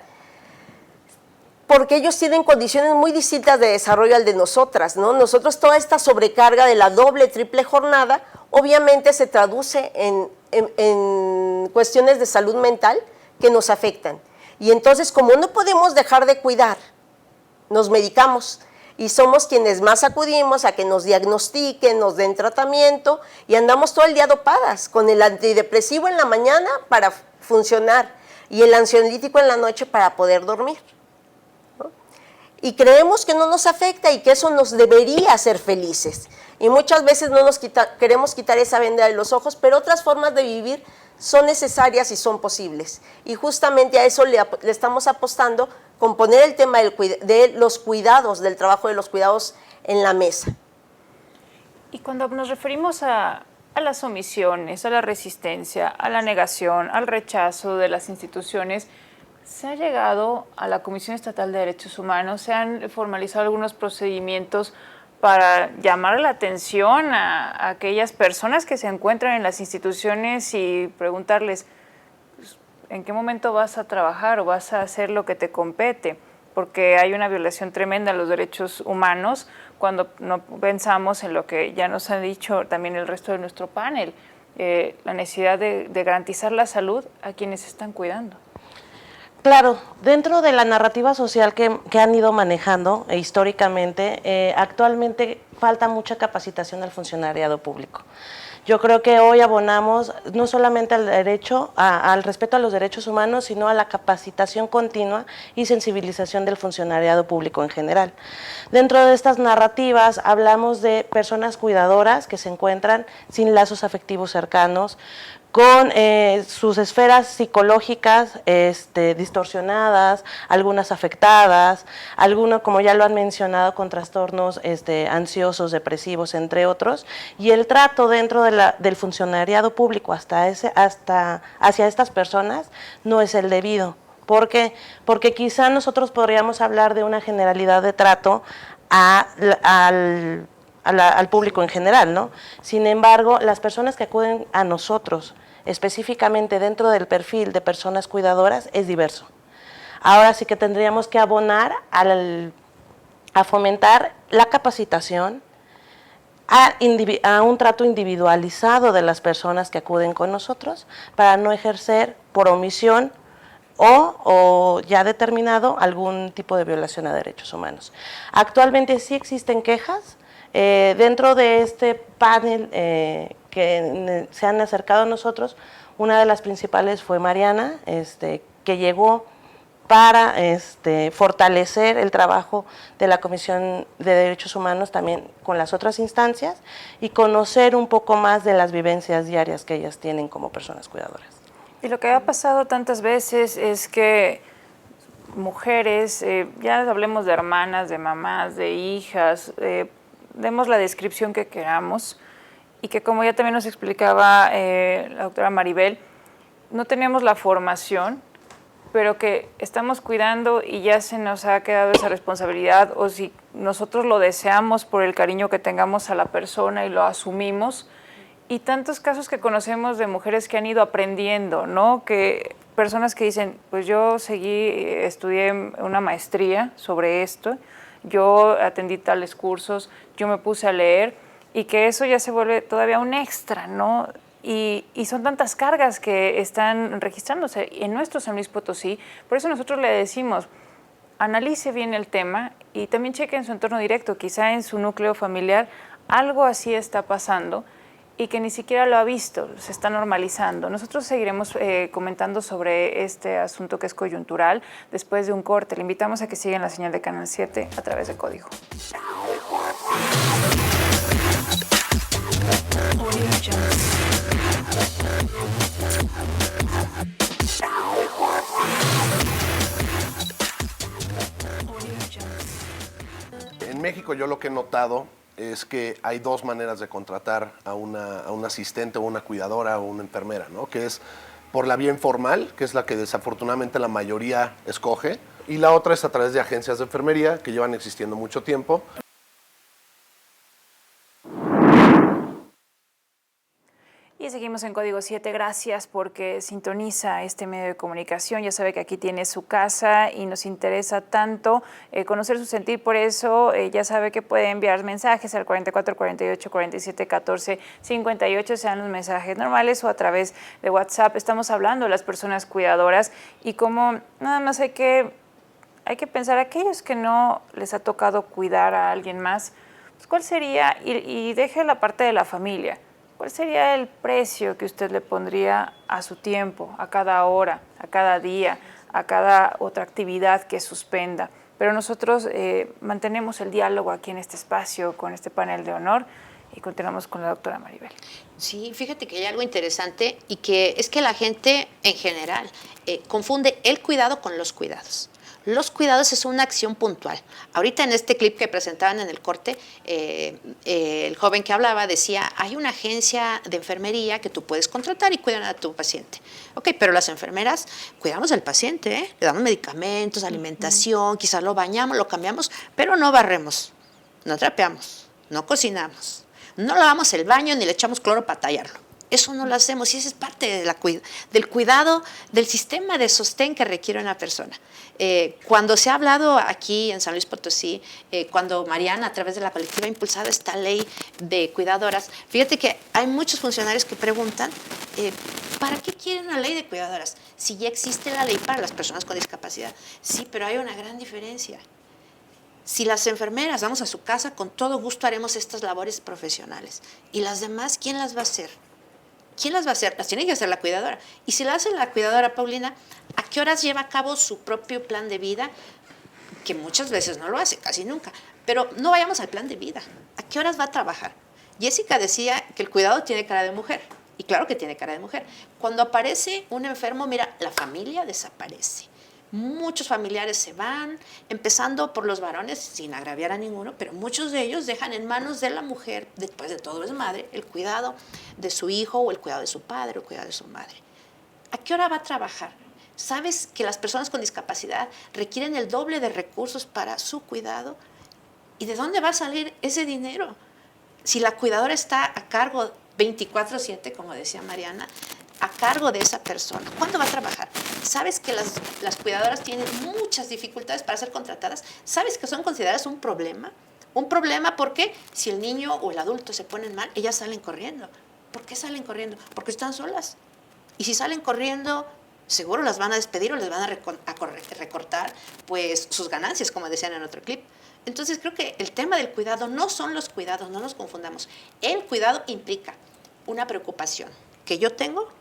porque ellos tienen condiciones muy distintas de desarrollo al de nosotras, ¿no? Nosotros toda esta sobrecarga de la doble, triple jornada, obviamente se traduce en cuestiones de salud mental que nos afectan. Y entonces, como no podemos dejar de cuidar, nos medicamos y somos quienes más acudimos a que nos diagnostiquen, nos den tratamiento y andamos todo el día dopadas con el antidepresivo en la mañana para funcionar y el ansiolítico en la noche para poder dormir, ¿no? Y creemos que no nos afecta y que eso nos debería hacer felices. Y muchas veces no nos queremos quitar esa venda de los ojos, pero otras formas de vivir son necesarias y son posibles. Y justamente a eso le estamos apostando con poner el tema de los cuidados, del trabajo de los cuidados en la mesa. Y cuando nos referimos a las omisiones, a la resistencia, a la negación, al rechazo de las instituciones, se ha llegado a la Comisión Estatal de Derechos Humanos, se han formalizado algunos procedimientos para llamar la atención a aquellas personas que se encuentran en las instituciones y preguntarles en qué momento vas a trabajar o vas a hacer lo que te compete, porque hay una violación tremenda a los derechos humanos cuando no pensamos en lo que ya nos ha dicho también el resto de nuestro panel, la necesidad de garantizar la salud a quienes están cuidando. Claro, dentro de la narrativa social que han ido manejando históricamente, actualmente falta mucha capacitación al funcionariado público. Yo creo que hoy abonamos no solamente al derecho, al respeto a los derechos humanos, sino a la capacitación continua y sensibilización del funcionariado público en general. Dentro de estas narrativas hablamos de personas cuidadoras que se encuentran sin lazos afectivos cercanos, con sus esferas psicológicas distorsionadas, algunas afectadas, algunos, como ya lo han mencionado, con trastornos ansiosos, depresivos, entre otros, y el trato dentro del funcionariado público hacia estas personas no es el debido. ¿Por qué? Porque quizá nosotros podríamos hablar de una generalidad de trato al público en general, ¿no? Sin embargo, las personas que acuden a nosotros, específicamente dentro del perfil de personas cuidadoras, es diverso. Ahora sí que tendríamos que abonar a fomentar la capacitación, a un trato individualizado de las personas que acuden con nosotros para no ejercer por omisión o ya determinado algún tipo de violación a derechos humanos. Actualmente sí existen quejas. Dentro de este panel que se han acercado a nosotros, una de las principales fue Mariana, que llegó para fortalecer el trabajo de la Comisión de Derechos Humanos también con las otras instancias y conocer un poco más de las vivencias diarias que ellas tienen como personas cuidadoras. Y lo que ha pasado tantas veces es que mujeres, ya hablemos de hermanas, de mamás, de hijas, demos la descripción que queramos y que, como ya también nos explicaba la doctora Maribel, no tenemos la formación, pero que estamos cuidando y ya se nos ha quedado esa responsabilidad, o si nosotros lo deseamos por el cariño que tengamos a la persona y lo asumimos. Y tantos casos que conocemos de mujeres que han ido aprendiendo, ¿no? Que personas que dicen, pues yo estudié una maestría sobre esto, yo atendí tales cursos, yo me puse a leer, y que eso ya se vuelve todavía un extra, ¿no? Y son tantas cargas que están registrándose en nuestro San Luis Potosí. Por eso nosotros le decimos, analice bien el tema y también cheque en su entorno directo, quizá en su núcleo familiar, algo así está pasando y que ni siquiera lo ha visto, se está normalizando. Nosotros seguiremos comentando sobre este asunto que es coyuntural después de un corte. Le invitamos a que sigan la señal de Canal 7 a través de Código. En México yo lo que he notado es que hay dos maneras de contratar a un asistente o una cuidadora o una enfermera, ¿no? Que es por la vía informal, que es la que desafortunadamente la mayoría escoge, y la otra es a través de agencias de enfermería que llevan existiendo mucho tiempo. Y seguimos seguimos en Código 7. Gracias porque sintoniza este medio de comunicación. Ya sabe que aquí tiene su casa y nos interesa tanto conocer su sentir. Por eso ya sabe que puede enviar mensajes al 44 48 47 14 58, sean los mensajes normales o a través de WhatsApp. Estamos hablando de las personas cuidadoras y cómo nada más hay que pensar, aquellos que no les ha tocado cuidar a alguien más, pues ¿cuál sería? Y deje la parte de la familia. ¿Cuál sería el precio que usted le pondría a su tiempo, a cada hora, a cada día, a cada otra actividad que suspenda? Pero nosotros mantenemos el diálogo aquí en este espacio, con este panel de honor, y continuamos con la doctora Maribel. Sí, fíjate que hay algo interesante y que es que la gente en general confunde el cuidado con los cuidados. Los cuidados es una acción puntual. Ahorita en este clip que presentaban en el corte, el joven que hablaba decía, hay una agencia de enfermería que tú puedes contratar y cuidan a tu paciente. Ok, pero las enfermeras cuidamos al paciente, le damos medicamentos, alimentación, quizás lo bañamos, lo cambiamos, pero no barremos, no trapeamos, no cocinamos, no lavamos el baño ni le echamos cloro para tallarlo. Eso no lo hacemos y eso es parte de del cuidado del sistema de sostén que requiere una persona. Cuando se ha hablado aquí en San Luis Potosí, cuando Mariana a través de la colectiva ha impulsado esta ley de cuidadoras, fíjate que hay muchos funcionarios que preguntan, ¿para qué quieren una ley de cuidadoras? Si ya existe la ley para las personas con discapacidad. Sí, pero hay una gran diferencia. Si las enfermeras vamos a su casa, con todo gusto haremos estas labores profesionales. ¿Y las demás quién las va a hacer? ¿Quién las va a hacer? Las tiene que hacer la cuidadora. Y si la hace la cuidadora, Paulina, ¿a qué horas lleva a cabo su propio plan de vida? Que muchas veces no lo hace, casi nunca. Pero no vayamos al plan de vida. ¿A qué horas va a trabajar? Jessica decía que el cuidado tiene cara de mujer. Y claro que tiene cara de mujer. Cuando aparece un enfermo, mira, la familia desaparece. Muchos familiares se van, empezando por los varones, sin agraviar a ninguno, pero muchos de ellos dejan en manos de la mujer, después de todo es madre, el cuidado de su hijo o el cuidado de su padre o el cuidado de su madre. ¿A qué hora va a trabajar? ¿Sabes que las personas con discapacidad requieren el doble de recursos para su cuidado? ¿Y de dónde va a salir ese dinero? Si la cuidadora está a cargo 24/7, como decía Mariana, a cargo de esa persona, ¿cuándo va a trabajar? ¿Sabes que las cuidadoras tienen muchas dificultades para ser contratadas? ¿Sabes que son consideradas un problema? Un problema porque si el niño o el adulto se ponen mal, ellas salen corriendo. ¿Por qué salen corriendo? Porque están solas. Y si salen corriendo, seguro las van a despedir o les van a recortar pues, sus ganancias, como decían en otro clip. Entonces creo que el tema del cuidado no son los cuidados, no nos confundamos. El cuidado implica una preocupación que yo tengo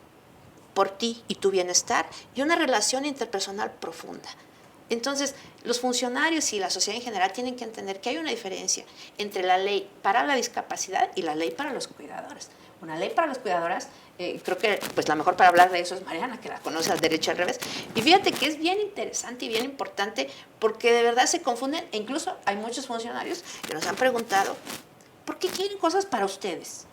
por ti y tu bienestar y una relación interpersonal profunda. Entonces, los funcionarios y la sociedad en general tienen que entender que hay una diferencia entre la ley para la discapacidad y la ley para los cuidadores. Una ley para los cuidadores, creo que pues, la mejor para hablar de eso es Mariana, que la conoce al derecho al revés. Y fíjate que es bien interesante y bien importante porque de verdad se confunden, e incluso hay muchos funcionarios que nos han preguntado, ¿por qué quieren cosas para ustedes?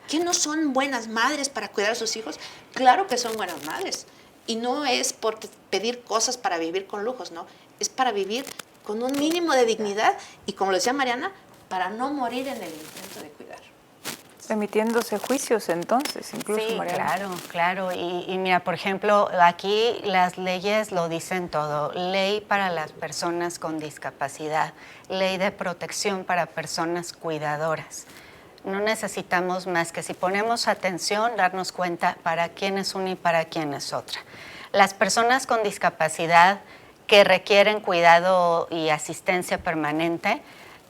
¿Que no son buenas madres para cuidar a sus hijos? Claro que son buenas madres. Y no es por pedir cosas para vivir con lujos, no. Es para vivir con un mínimo de dignidad y, como lo decía Mariana, para no morir en el intento de cuidar. Emitiéndose juicios entonces, incluso, sí, Mariana. Claro. Y mira, por ejemplo, aquí las leyes lo dicen todo. Ley para las personas con discapacidad, ley de protección para personas cuidadoras. No necesitamos más que, si ponemos atención, darnos cuenta para quién es una y para quién es otra. Las personas con discapacidad que requieren cuidado y asistencia permanente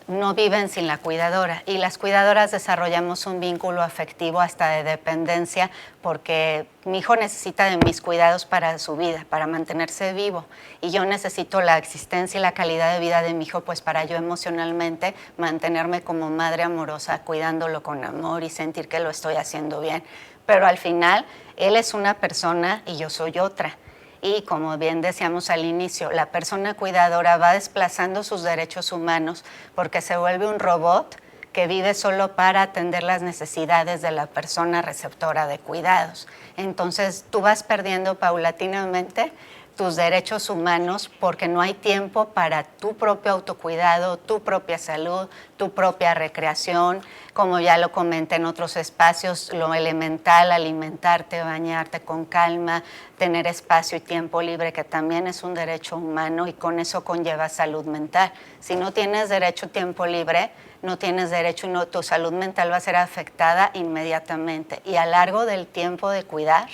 no viven sin la cuidadora, y las cuidadoras desarrollamos un vínculo afectivo hasta de dependencia, porque mi hijo necesita de mis cuidados para su vida, para mantenerse vivo, y yo necesito la existencia y la calidad de vida de mi hijo pues para yo emocionalmente mantenerme como madre amorosa, cuidándolo con amor y sentir que lo estoy haciendo bien. Pero al final él es una persona y yo soy otra. Y como bien decíamos al inicio, la persona cuidadora va desplazando sus derechos humanos porque se vuelve un robot que vive solo para atender las necesidades de la persona receptora de cuidados. Entonces tú vas perdiendo paulatinamente tus derechos humanos porque no hay tiempo para tu propio autocuidado, tu propia salud, tu propia recreación. Como ya lo comenté en otros espacios, lo elemental, alimentarte, bañarte con calma, tener espacio y tiempo libre, que también es un derecho humano y con eso conlleva salud mental. Si no tienes derecho a tiempo libre, no tienes derecho y tu salud mental va a ser afectada inmediatamente. Y a lo largo del tiempo de cuidar,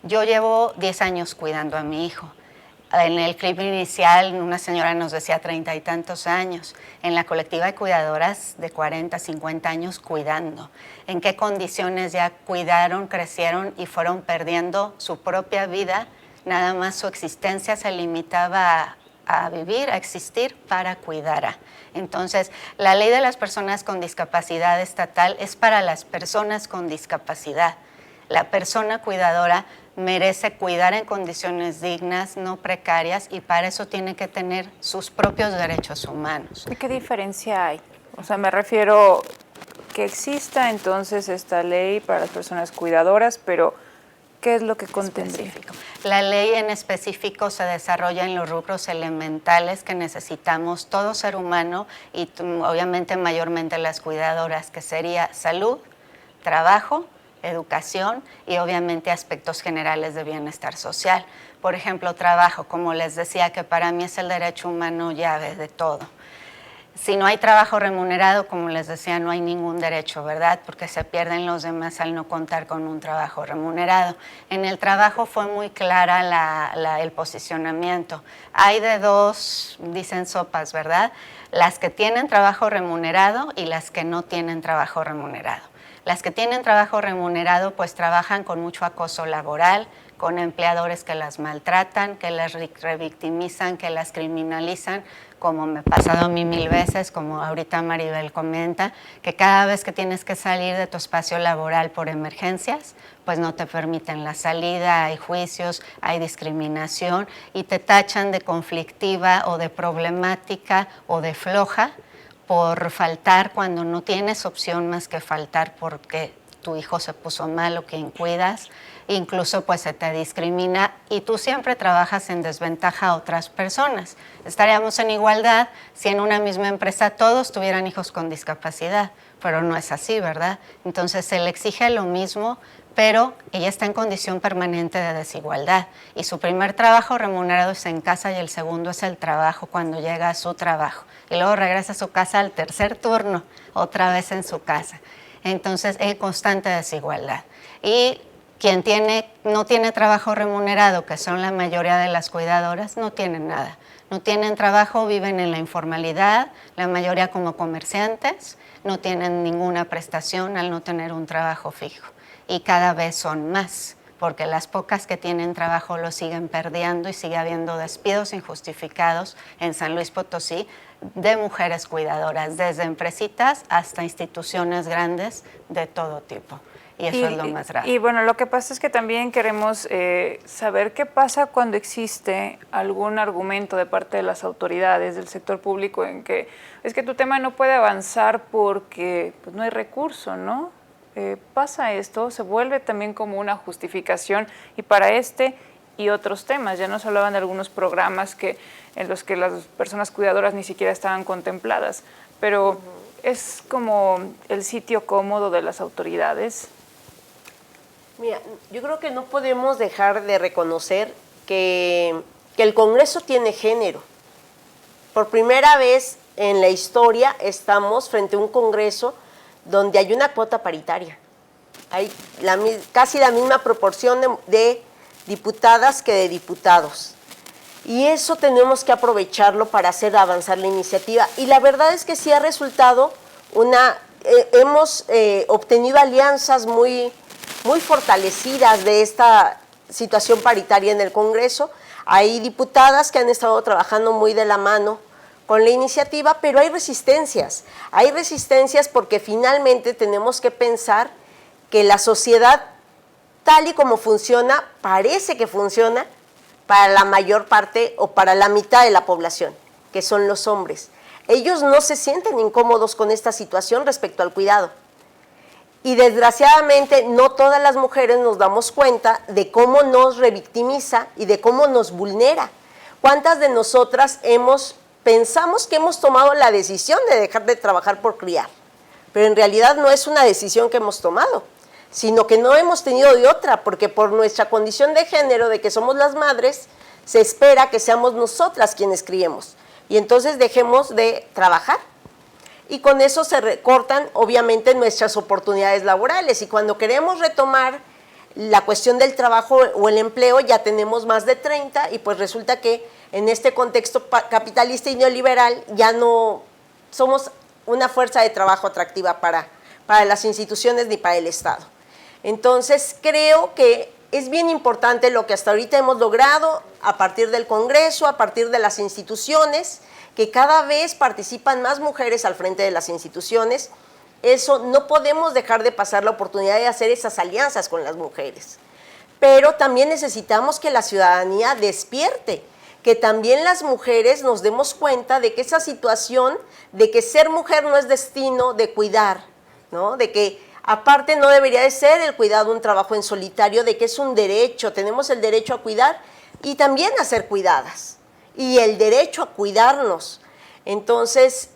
yo llevo 10 años cuidando a mi hijo. En el clip inicial una señora nos decía 30 y tantos años. En la colectiva de cuidadoras de 40, 50 años cuidando. ¿En qué condiciones ya cuidaron, crecieron y fueron perdiendo su propia vida? Nada más su existencia se limitaba a vivir, a existir para cuidar. Entonces, la ley de las personas con discapacidad estatal es para las personas con discapacidad. La persona cuidadora merece cuidar en condiciones dignas, no precarias, y para eso tiene que tener sus propios derechos humanos. ¿Y qué diferencia hay? O sea, me refiero que exista entonces esta ley para las personas cuidadoras, pero ¿qué es lo que contendría? La ley en específico se desarrolla en los rubros elementales que necesitamos todo ser humano y obviamente mayormente las cuidadoras, que sería salud, trabajo, educación y obviamente aspectos generales de bienestar social. Por ejemplo, trabajo, como les decía, que para mí es el derecho humano llave de todo. Si no hay trabajo remunerado, como les decía, no hay ningún derecho, ¿verdad? Porque se pierden los demás al no contar con un trabajo remunerado. En el trabajo fue muy clara el posicionamiento. Hay de dos, dicen sopas, ¿verdad? Las que tienen trabajo remunerado y las que no tienen trabajo remunerado. Las que tienen trabajo remunerado pues trabajan con mucho acoso laboral, con empleadores que las maltratan, que las revictimizan, que las criminalizan, como me ha pasado a mí 1000 veces, como ahorita Maribel comenta, que cada vez que tienes que salir de tu espacio laboral por emergencias, pues no te permiten la salida, hay juicios, hay discriminación y te tachan de conflictiva o de problemática o de floja, por faltar cuando no tienes opción más que faltar porque tu hijo se puso mal o quien cuidas, incluso pues se te discrimina y tú siempre trabajas en desventaja a otras personas. Estaríamos en igualdad si en una misma empresa todos tuvieran hijos con discapacidad, pero no es así, ¿verdad? Entonces se le exige lo mismo, pero ella está en condición permanente de desigualdad y su primer trabajo remunerado es en casa y el segundo es el trabajo cuando llega a su trabajo y luego regresa a su casa al tercer turno, otra vez en su casa. Entonces hay constante desigualdad y quien no tiene trabajo remunerado, que son la mayoría de las cuidadoras, no tienen nada. No tienen trabajo, viven en la informalidad, la mayoría como comerciantes, no tienen ninguna prestación al no tener un trabajo fijo. Y cada vez son más, porque las pocas que tienen trabajo lo siguen perdiendo y sigue habiendo despidos injustificados en San Luis Potosí de mujeres cuidadoras, desde empresitas hasta instituciones grandes de todo tipo. Y eso es lo más grave. Y bueno, lo que pasa es que también queremos saber qué pasa cuando existe algún argumento de parte de las autoridades del sector público en que es que tu tema no puede avanzar porque pues, no hay recurso, ¿no? Pasa esto, se vuelve también como una justificación y para este y otros temas. Ya nos hablaban de algunos programas en los que las personas cuidadoras ni siquiera estaban contempladas, pero es como el sitio cómodo de las autoridades. Mira, yo creo que no podemos dejar de reconocer que el Congreso tiene género. Por primera vez en la historia estamos frente a un Congreso donde hay una cuota paritaria. Hay casi la misma proporción de diputadas que de diputados. Y eso tenemos que aprovecharlo para hacer avanzar la iniciativa. Y la verdad es que sí ha resultado hemos obtenido alianzas muy fortalecidas de esta situación paritaria en el Congreso. Hay diputadas que han estado trabajando muy de la mano con la iniciativa, pero hay resistencias. Hay resistencias porque finalmente tenemos que pensar que la sociedad, tal y como funciona, parece que funciona para la mayor parte o para la mitad de la población, que son los hombres. Ellos no se sienten incómodos con esta situación respecto al cuidado. Y desgraciadamente no todas las mujeres nos damos cuenta de cómo nos revictimiza y de cómo nos vulnera. ¿Cuántas de nosotras pensamos que hemos tomado la decisión de dejar de trabajar por criar? Pero en realidad no es una decisión que hemos tomado, sino que no hemos tenido de otra, porque por nuestra condición de género, de que somos las madres, se espera que seamos nosotras quienes criemos. Y entonces dejemos de trabajar. Y con eso se recortan, obviamente, nuestras oportunidades laborales. Y cuando queremos retomar la cuestión del trabajo o el empleo, ya tenemos más de 30, y pues resulta que en este contexto capitalista y neoliberal ya no somos una fuerza de trabajo atractiva para las instituciones ni para el Estado. Entonces, creo que es bien importante lo que hasta ahorita hemos logrado a partir del Congreso, a partir de las instituciones, que cada vez participan más mujeres al frente de las instituciones. Eso no podemos dejar de pasar la oportunidad de hacer esas alianzas con las mujeres. Pero también necesitamos que la ciudadanía despierte, que también las mujeres nos demos cuenta de que esa situación, de que ser mujer no es destino de cuidar, ¿no? De que aparte no debería de ser el cuidado un trabajo en solitario, de que es un derecho, tenemos el derecho a cuidar y también a ser cuidadas, y el derecho a cuidarnos. Entonces,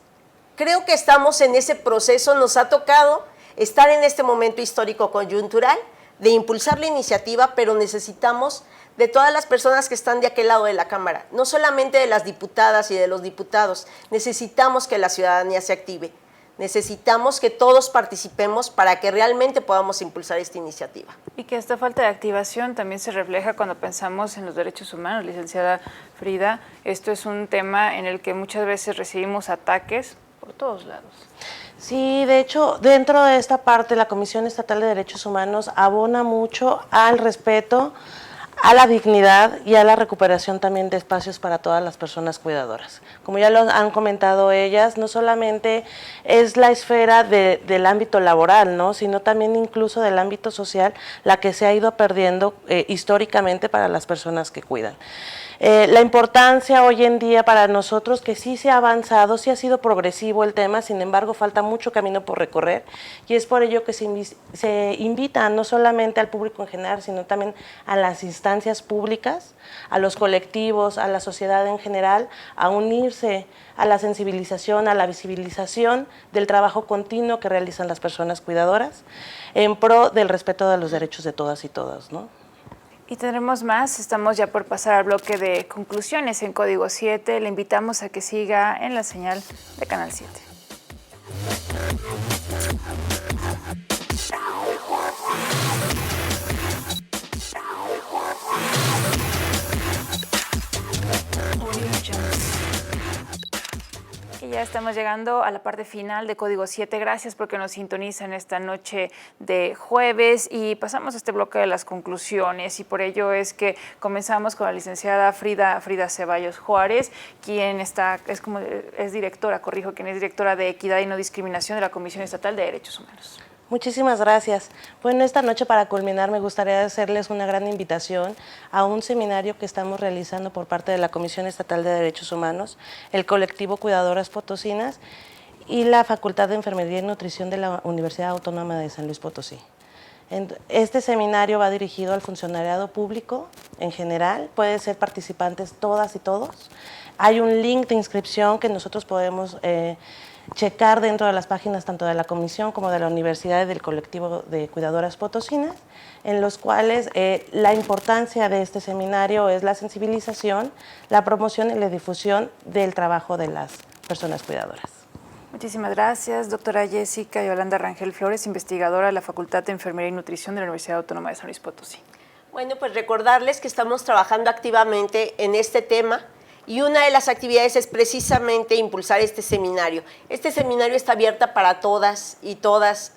creo que estamos en ese proceso, nos ha tocado estar en este momento histórico coyuntural de impulsar la iniciativa, pero necesitamos de todas las personas que están de aquel lado de la Cámara, no solamente de las diputadas y de los diputados, necesitamos que la ciudadanía se active. Necesitamos que todos participemos para que realmente podamos impulsar esta iniciativa. Y que esta falta de activación también se refleja cuando pensamos en los derechos humanos, licenciada Frida. Esto es un tema en el que muchas veces recibimos ataques por todos lados. Sí, de hecho, dentro de esta parte, la Comisión Estatal de Derechos Humanos abona mucho al respeto, a la dignidad y a la recuperación también de espacios para todas las personas cuidadoras. Como ya lo han comentado ellas, no solamente es la esfera del ámbito laboral, ¿no?, sino también incluso del ámbito social, la que se ha ido perdiendo históricamente para las personas que cuidan. La importancia hoy en día para nosotros, que sí se ha avanzado, sí ha sido progresivo el tema, sin embargo falta mucho camino por recorrer, y es por ello que se invita no solamente al público en general, sino también a las instancias públicas, a los colectivos, a la sociedad en general, a unirse a la sensibilización, a la visibilización del trabajo continuo que realizan las personas cuidadoras en pro del respeto de los derechos de todas y todos, ¿no? Y tendremos más, estamos ya por pasar al bloque de conclusiones en Código 7. Le invitamos a que siga en la señal de Canal 7. Y ya estamos llegando a la parte final de Código 7. Gracias porque nos sintonizan esta noche de jueves y pasamos a este bloque de las conclusiones, y por ello es que comenzamos con la licenciada Frida Ceballos Juárez, quien es directora de Equidad y No Discriminación de la Comisión Estatal de Derechos Humanos. Muchísimas gracias. Bueno, esta noche para culminar me gustaría hacerles una gran invitación a un seminario que estamos realizando por parte de la Comisión Estatal de Derechos Humanos, el colectivo Cuidadoras Potosinas y la Facultad de Enfermería y Nutrición de la Universidad Autónoma de San Luis Potosí. Este seminario va dirigido al funcionariado público en general, pueden ser participantes todas y todos. Hay un link de inscripción que nosotros podemos checar dentro de las páginas tanto de la Comisión como de la Universidad y del colectivo de Cuidadoras Potosinas, en los cuales la importancia de este seminario es la sensibilización, la promoción y la difusión del trabajo de las personas cuidadoras. Muchísimas gracias, doctora Jessica Yolanda Rangel Flores, investigadora de la Facultad de Enfermería y Nutrición de la Universidad Autónoma de San Luis Potosí. Bueno, pues recordarles que estamos trabajando activamente en este tema, y una de las actividades es precisamente impulsar este seminario. Este seminario está abierto para todas y todos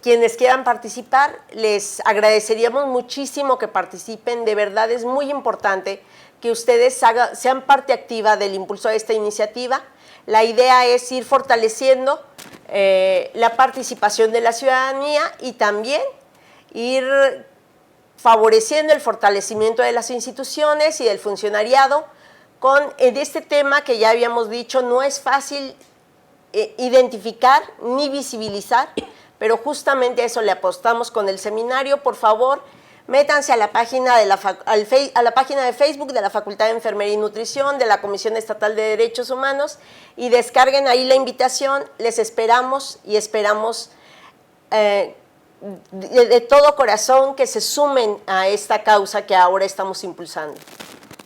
quienes quieran participar. Les agradeceríamos muchísimo que participen, de verdad es muy importante que ustedes sean parte activa del impulso de esta iniciativa. La idea es ir fortaleciendo la participación de la ciudadanía y también ir favoreciendo el fortalecimiento de las instituciones y del funcionariado en este tema que ya habíamos dicho, no es fácil identificar ni visibilizar, pero justamente a eso le apostamos con el seminario. Por favor, métanse a la página de a la página de Facebook de la Facultad de Enfermería y Nutrición, de la Comisión Estatal de Derechos Humanos, y descarguen ahí la invitación. Les esperamos y esperamos de todo corazón que se sumen a esta causa que ahora estamos impulsando.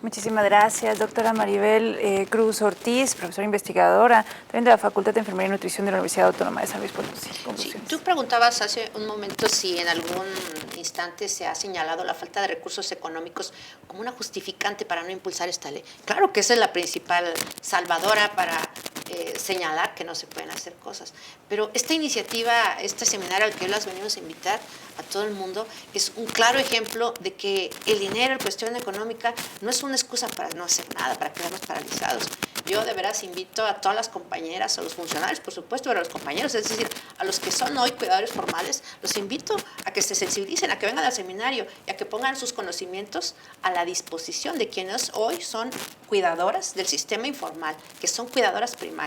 Muchísimas gracias, doctora Maribel Cruz Ortiz, profesora investigadora, también de la Facultad de Enfermería y Nutrición de la Universidad Autónoma de San Luis Potosí. Sí, tú preguntabas hace un momento si en algún instante se ha señalado la falta de recursos económicos como una justificante para no impulsar esta ley. Claro que esa es la principal salvadora para señalar que no se pueden hacer cosas. Pero esta iniciativa, este seminario al que las venimos a invitar a todo el mundo, es un claro ejemplo de que el dinero, la cuestión económica, no es una excusa para no hacer nada, para quedarnos paralizados. Yo de veras invito a todas las compañeras, a los funcionarios, por supuesto, pero a los compañeros, es decir, a los que son hoy cuidadores formales, los invito a que se sensibilicen, a que vengan al seminario y a que pongan sus conocimientos a la disposición de quienes hoy son cuidadoras del sistema informal, que son cuidadoras primarias.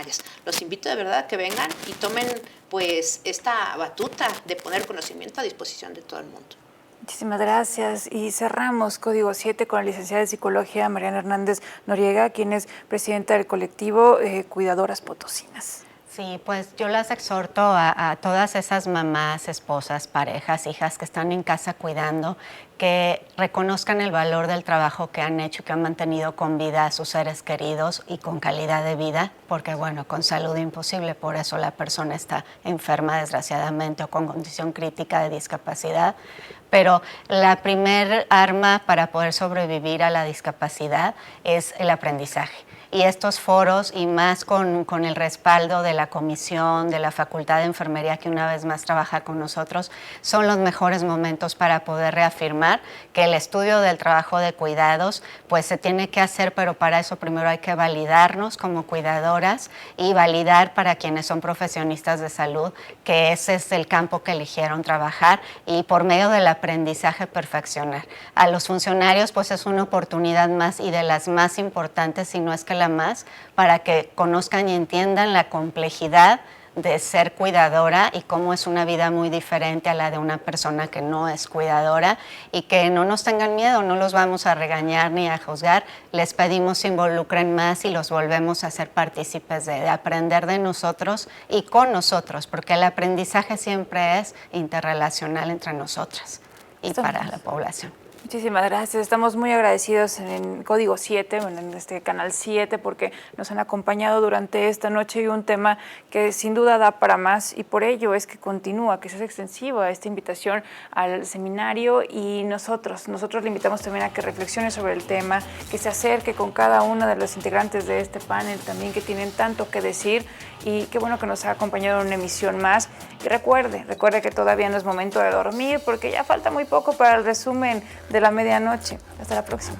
Los invito de verdad a que vengan y tomen pues esta batuta de poner conocimiento a disposición de todo el mundo. Muchísimas gracias. Y cerramos Código 7 con la licenciada de Psicología Mariana Hernández Noriega, quien es presidenta del colectivo Cuidadoras Potosinas. Sí, pues yo las exhorto a todas esas mamás, esposas, parejas, hijas que están en casa cuidando, que reconozcan el valor del trabajo que han hecho, que han mantenido con vida a sus seres queridos y con calidad de vida, porque bueno, con salud imposible, por eso la persona está enferma desgraciadamente o con condición crítica de discapacidad. Pero la primer arma para poder sobrevivir a la discapacidad es el aprendizaje. Y estos foros, y más con el respaldo de la comisión, de la Facultad de Enfermería, que una vez más trabaja con nosotros, son los mejores momentos para poder reafirmar que el estudio del trabajo de cuidados pues se tiene que hacer, pero para eso primero hay que validarnos como cuidadoras y validar para quienes son profesionistas de salud que ese es el campo que eligieron trabajar y por medio del aprendizaje perfeccionar. A los funcionarios pues es una oportunidad más y de las más importantes, si no es que la más, para que conozcan y entiendan la complejidad de ser cuidadora y cómo es una vida muy diferente a la de una persona que no es cuidadora, y que no nos tengan miedo, no los vamos a regañar ni a juzgar, les pedimos se involucren más y los volvemos a ser partícipes de aprender de nosotros y con nosotros, porque el aprendizaje siempre es interrelacional entre nosotras y para la población. Muchísimas gracias. Estamos muy agradecidos en Código 7, en este Canal 7, porque nos han acompañado durante esta noche y un tema que sin duda da para más, y por ello es que continúa, que se hace extensiva esta invitación al seminario, y nosotros le invitamos también a que reflexione sobre el tema, que se acerque con cada una de los integrantes de este panel también, que tienen tanto que decir, y qué bueno que nos ha acompañado en una emisión más. Y recuerde que todavía no es momento de dormir, porque ya falta muy poco para el resumen de la medianoche. Hasta la próxima.